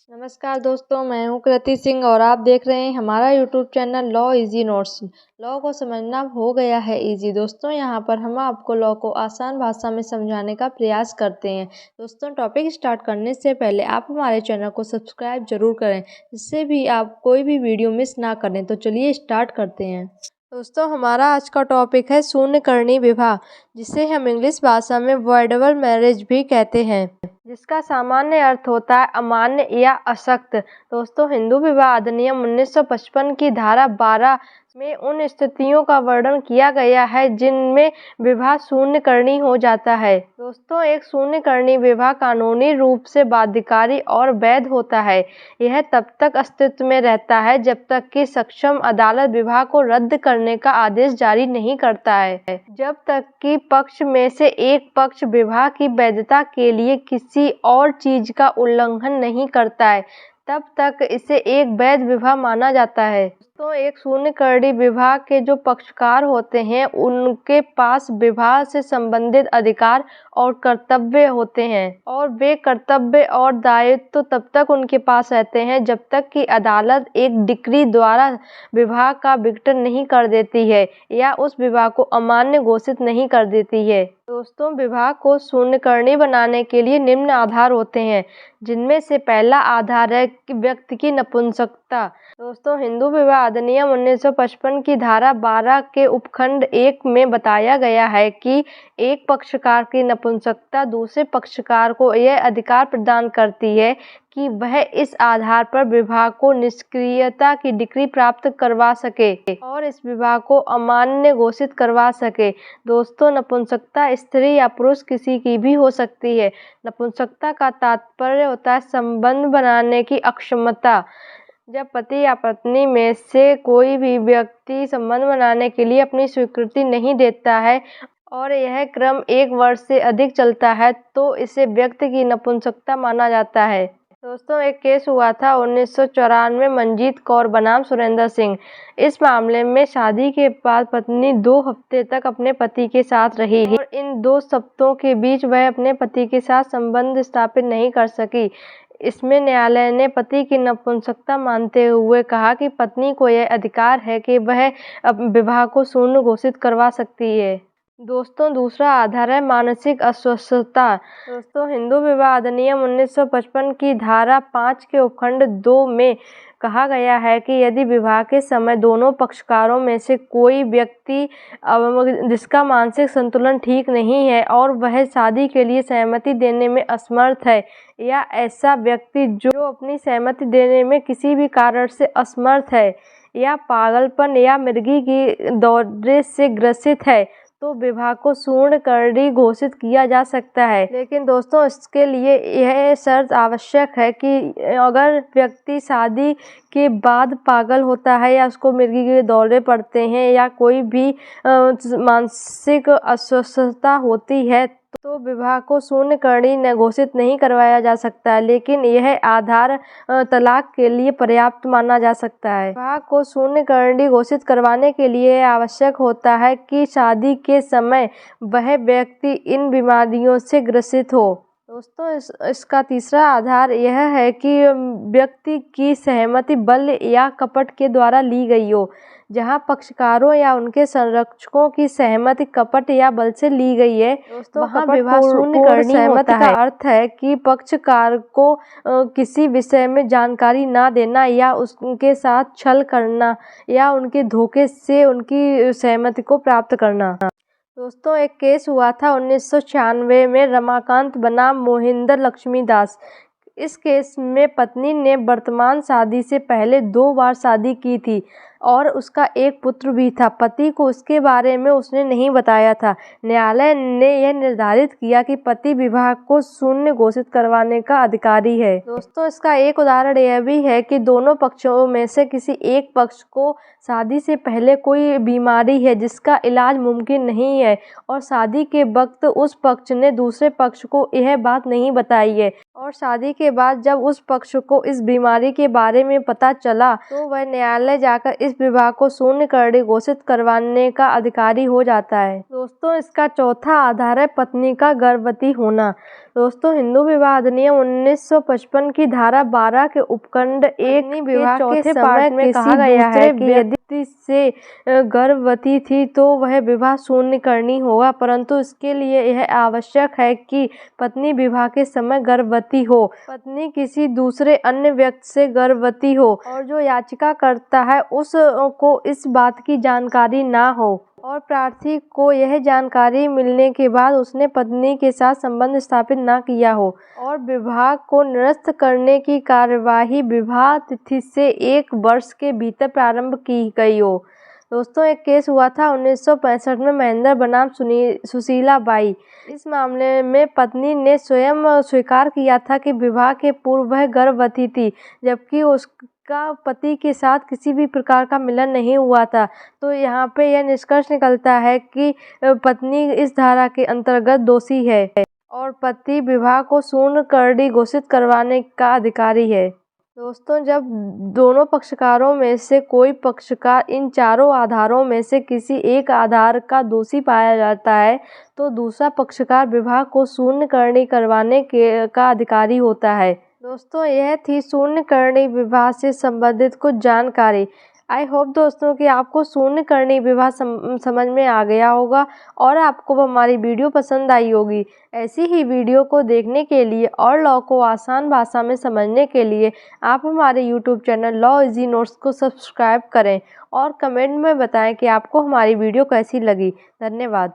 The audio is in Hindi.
नमस्कार दोस्तों, मैं हूं कृति सिंह और आप देख रहे हैं हमारा YouTube channel law easy notes. Law को समझना हो गया है इजी। दोस्तों, यहां पर हम आपको लॉ को आसान भाषा में समझाने का प्रयास करते हैं। दोस्तों, टॉपिक स्टार्ट करने से पहले आप हमारे चैनल को सब्सक्राइब जरूर करें, जिससे भी आप कोई भी वीडियो मिस ना करें। तो चलिए स्टार्ट करते हैं। दोस्तों, हमारा आज का टॉपिक है शून्यकर्णी विवाह, जिसे हम इंग्लिश भाषा में वॉइडेबल मैरिज भी कहते हैं, जिसका सामान्य अर्थ होता है अमान्य या अशक्त। दोस्तों, हिंदू विवाह अधिनियम 1955 की धारा 12 में उन स्थितियों का वर्णन किया गया है जिनमें विवाह शून्यकर्णी हो जाता है। दोस्तों, एक शून्यकर्णी विवाह कानूनी रूप से बाध्यकारी और वैध होता है। यह तब तक अस्तित्व में रहता है जब तक कि सक्षम अदालत विवाह को रद्द करने का आदेश जारी नहीं करता है। जब तक कि पक्ष में से एक पक्ष विवाह की वैधता के लिए किसी और चीज का उल्लंघन नहीं करता है, तब तक इसे एक वैध विवाह माना जाता है। तो एक शून्यकर्णी विवाह के जो पक्षकार होते हैं, उनके पास विवाह से संबंधित अधिकार और कर्तव्य होते हैं, और वे कर्तव्य और दायित्व तो तब तक उनके पास रहते हैं जब तक कि अदालत एक डिक्री द्वारा विवाह का विघटन नहीं कर देती है या उस विवाह को अमान्य घोषित नहीं कर देती है। दोस्तों, विवाह को शून्यकर्णी बनाने के लिए निम्न आधार होते हैं, जिनमें से पहला आधार है व्यक्ति की नपुंसकता। दोस्तों, हिंदू विवाह अधिनियम 1955 की धारा 12 के उपखंड 1 में बताया गया है कि एक पक्षकार की नपुंसकता दूसरे पक्षकार को यह अधिकार प्रदान करती है कि वह इस आधार पर विवाह को निष्क्रियता की डिक्री प्राप्त करवा सके और इस विवाह को अमान्य घोषित करवा सके। दोस्तों, नपुंसकता स्त्री या पुरुष किसी की भी हो सकती है। नपुंसकता का तात्पर्य होता है संबंध बनाने की अक्षमता। जब पति या पत्नी में से कोई भी व्यक्ति संबंध बनाने के लिए अपनी स्वीकृति नहीं देता है और यह क्रम 1 वर्ष से अधिक चलता है, तो इसे व्यक्ति की नपुंसकता माना जाता है। दोस्तों, एक केस हुआ था 1994 में मंजीत कौर बनाम सुरेंद्र सिंह। इस मामले में शादी के बाद पत्नी 2 हफ्ते तक अपने पति के साथ रही और इन 2 सप्ताहों के बीच वह अपने पति के साथ संबंध स्थापित नहीं कर सकी। इसमें न्यायालय ने पति की नपुंसकता मानते हुए कहा कि पत्नी को यह अधिकार है कि वह विवाह को शून्य घोषित करवा सकती है। दोस्तों, दूसरा आधार है मानसिक अस्वस्थता। दोस्तों, हिंदू विवाह अधिनियम 1955 की धारा 5 के उपखंड 2 में कहा गया है कि यदि विवाह के समय दोनों पक्षकारों में से कोई व्यक्ति जिसका मानसिक संतुलन ठीक नहीं है और वह शादी के लिए सहमति देने में असमर्थ है, या ऐसा व्यक्ति जो अपनी सहमति देने में किसी भी कारण से असमर्थ है, या पागलपन या मिर्गी की दौरे से ग्रसित है, तो विवाह को शून्यकर्णी घोषित किया जा सकता है। लेकिन दोस्तों, इसके लिए यह शर्त आवश्यक है कि अगर व्यक्ति शादी के बाद पागल होता है या उसको मिर्गी के दौरे पड़ते हैं या कोई भी मानसिक अस्वस्थता होती है, तो विवाह को शून्यकर्णी घोषित नहीं करवाया जा सकता, लेकिन यह आधार तलाक के लिए पर्याप्त माना जा सकता है। विवाह को शून्यकर्णी घोषित करवाने के लिए आवश्यक होता है कि शादी के समय वह व्यक्ति इन बीमारियों से ग्रसित हो। दोस्तों, इसका तीसरा आधार यह है कि व्यक्ति की सहमति बल या कपट के द्वारा ली गई हो। जहां पक्षकारों या उनके संरक्षकों की सहमति कपट या बल से ली गई है, वहां विवाह शून्यकर्णी होता है। का अर्थ है कि पक्षकार को किसी विषय में जानकारी ना देना या उनके साथ छल करना या उनके धोखे से उनकी सहमति को प्राप्त करना। दोस्तों, एक केस हुआ था 1996 में रमाकांत बनाम मोहिंदर लक्ष्मी दास। इस केस में पत्नी ने वर्तमान शादी से पहले 2 बार शादी की थी और उसका एक पुत्र भी था। पति को इसके बारे में उसने नहीं बताया था। न्यायालय ने यह निर्धारित किया कि पति विवाह को शून्य घोषित करवाने का अधिकारी है। दोस्तों, इसका एक उदाहरण यह भी है कि दोनों पक्षों में से किसी एक पक्ष को शादी से पहले कोई बीमारी है जिसका इलाज मुमकिन नहीं है और शादी के वक्त उस पक्ष ने दूसरे पक्ष को यह बात नहीं बताई है, और शादी के बाद जब उस पक्ष को इस बीमारी के बारे में पता चला तो वह न्यायालय जाकर इस विवाह को शून्य करणी घोषित करवाने का अधिकारी हो जाता है। दोस्तों, इसका चौथा आधार है पत्नी का गर्भवती होना। दोस्तों, हिंदू विवाह अधिनियम 1955 की धारा 12 के उपखंड 1 विवाह के चौथे पार्ट में कहा गया है कि यदि से गर्भवती थी तो वह विवाह शून्य करनी होगा, परंतु इसके लिए यह आवश्यक है कि पत्नी विवाह के समय गर्भवती हो, पत्नी किसी दूसरे अन्य व्यक्ति से गर्भवती हो और जो याचिका करता है उसको इस बात की जानकारी ना हो और प्रार्थी को यह जानकारी मिलने के बाद उसने पत्नी के साथ संबंध स्थापित न किया हो और विवाह को निरस्त करने की कार्यवाही विवाह तिथि से 1 वर्ष के भीतर प्रारंभ की गई हो। दोस्तों, एक केस हुआ था 1965 में महेंद्र बनाम सुशीला बाई। इस मामले में पत्नी ने स्वयं स्वीकार किया था कि विवाह के पूर्व वह गर्भवती थी, जबकि उसका पति के साथ किसी भी प्रकार का मिलन नहीं हुआ था। तो यहाँ पे यह निष्कर्ष निकलता है कि पत्नी इस धारा के अंतर्गत दोषी है और पति विवाह को शून्य करणी घोषित करवाने का अधिकारी है। दोस्तों, जब दोनों पक्षकारों में से कोई पक्षकार इन चारों आधारों में से किसी एक आधार का दोषी पाया जाता है तो दूसरा पक्षकार विवाह को शून्य करणी करवाने का अधिकारी होता है। दोस्तों, यह थी शून्य करणी विवाह से संबंधित कुछ जानकारी। आई होप दोस्तों कि आपको शून्य करणी विवाह समझ में आ गया होगा और आपको हमारी वीडियो पसंद आई होगी। ऐसी ही वीडियो को देखने के लिए और लॉ को आसान भाषा में समझने के लिए आप हमारे YouTube channel law easy notes को सब्सक्राइब करें और कमेंट में बताएं कि आपको हमारी वीडियो कैसी लगी। धन्यवाद।